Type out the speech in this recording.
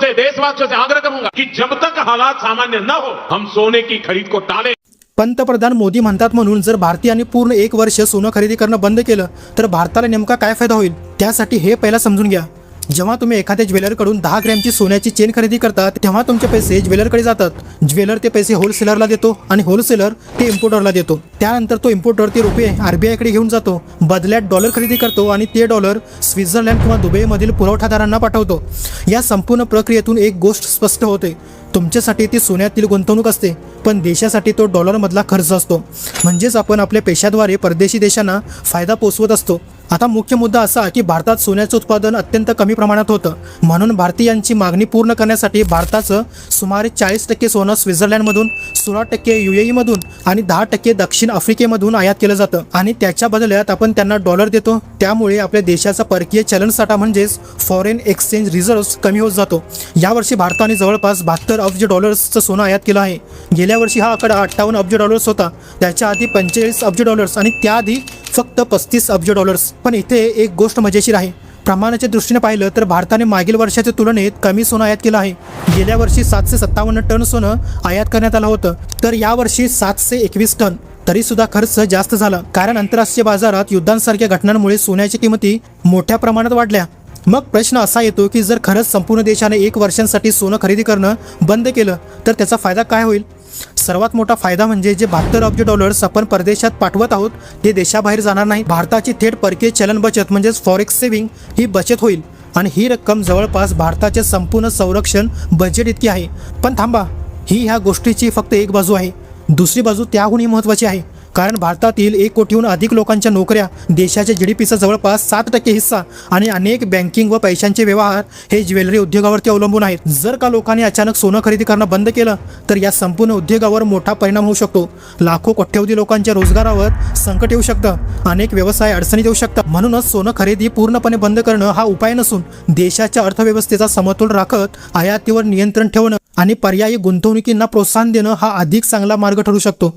आपसे देशवासियों से आग्रह करूंगा कि जब तक हालात सामान्य न हो हम सोने की खरीद को टालें। पंतप्रधान मोदी म्हणतात म्हणून जर भारतीयांनी पूर्ण 1 वर्ष सोनं खरेदी करणं बंद केलं तर भारताला नेमका काय फायदा होईल त्यासाठी हे पहिला समजून घ्या। जेव्हा तुम्ही एखाद्या ज्वेलरकडून 10 ग्रॅमची सोन्याची चेन खरेदी करता तेव्हा तुमचे पैसे ज्वेलरकडे जातात। ज्वेलर ते पैसे होलसेलरला देतो आणि होलसेलर ते इम्पोर्टरला देतो। त्यानंतर तो इम्पोर्टर ते रुपये RBI कडे घेऊन जातो, बदल्यात डॉलर खरेदी करतो आणि ते डॉलर स्वित्झर्लंड किंवा दुबईमधील पुरवठादारांना पाठवतो। या संपूर्ण प्रक्रियेतून एक गोष्ट स्पष्ट होते, तुमच्यासाठी ती सोन्यातील गुंतवणूक असते पण देशासाठी तो डॉलरमधला खर्च असतो। म्हणजेच आपण आपल्या पैशाद्वारे परदेशी देशांना फायदा पोचवत असतो। आता मुख्य मुद्दा असा की भारतात सोन्याचं उत्पादन अत्यंत कमी प्रमाणात होतं, म्हणून भारतीयांची मागणी पूर्ण करण्यासाठी भारताचं सुमारे 40% सोनं स्वित्झर्लंडमधून, 16% UAE मधून आणि 10% दक्षिण आफ्रिकेमधून आयात केलं जातं आणि त्याच्या बदल्यात आपण त्यांना डॉलर देतो। त्यामुळे आपल्या देशाचा परकीय चलनसाठा म्हणजेच फॉरेन एक्सचेंज रिझर्व्ह कमी होत जातो। यावर्षी भारताने जवळपास 72 अब्ज डॉलर्सचं सोनं आयात केलं आहे। गेल्या वर्षी हा आकडा 58 अब्ज डॉलर्स होता, त्याच्या आधी 45 अब्ज डॉलर्स आणि त्याआधी फक्त 35 अब्ज डॉलर्स। पण इथे एक गोष्ट मजेशीर आहे, प्रमाणाच्या दृष्टीने पाहिलं तर भारताने मागील वर्षाच्या तुलनेत कमी सोनं आयात केलं आहे। गेल्या वर्षी 757 टन सोनं आयात करण्यात आलं होतं, तर यावर्षी 721 टन। तरी सुद्धा खर्च जास्त झाला कारण आंतरराष्ट्रीय बाजारात युद्धांसारख्या घटनांमुळे सोन्याच्या किमती मोठ्या प्रमाणात वाढल्या। मग प्रश्न असा येतो की जर खरंच संपूर्ण देशाने 1 वर्षांसाठी सोनं खरेदी करणं बंद केलं तर त्याचा फायदा काय होईल? सर्वात मोठा फायदा म्हणजे जे 72 अब्ज डॉलर्स आपण परदेशात पाठवत आहोत ते देशाबाहेर जाणार नाही। भारताची थेट परकीय चलन बचत म्हणजेच फॉरेक्स सेव्हिंग ही बचत होईल आणि ही रक्कम जवळपास भारताचे संपूर्ण संरक्षण बजेट इतकी आहे। पण थांबा, ही ह्या गोष्टीची फक्त एक बाजू आहे, दुसरी बाजू त्याहूनही महत्त्वाची आहे। कारण भारतातील 1 कोटीहून अधिक लोकांच्या नोकऱ्या, देशाच्या GDPचा जवळपास 7% हिस्सा आणि अनेक बँकिंग व पैशांचे व्यवहार हे ज्वेलरी उद्योगावरती अवलंबून आहेत। जर का लोकांनी अचानक सोनं खरेदी करणं बंद केलं तर या संपूर्ण उद्योगावर मोठा परिणाम होऊ शकतो। लाखो कोट्यवधी लोकांच्या रोजगारावर संकट येऊ शकतं, अनेक व्यवसाय अडचणीत येऊ शकतात। म्हणूनच सोनं खरेदी पूर्णपणे बंद करणं हा उपाय नसून देशाच्या अर्थव्यवस्थेचा समतोल राखत आयातीवर नियंत्रण ठेवणं आणि पर्यायी गुंतवणुकींना प्रोत्साहन देणं हा अधिक चांगला मार्ग ठरू शकतो।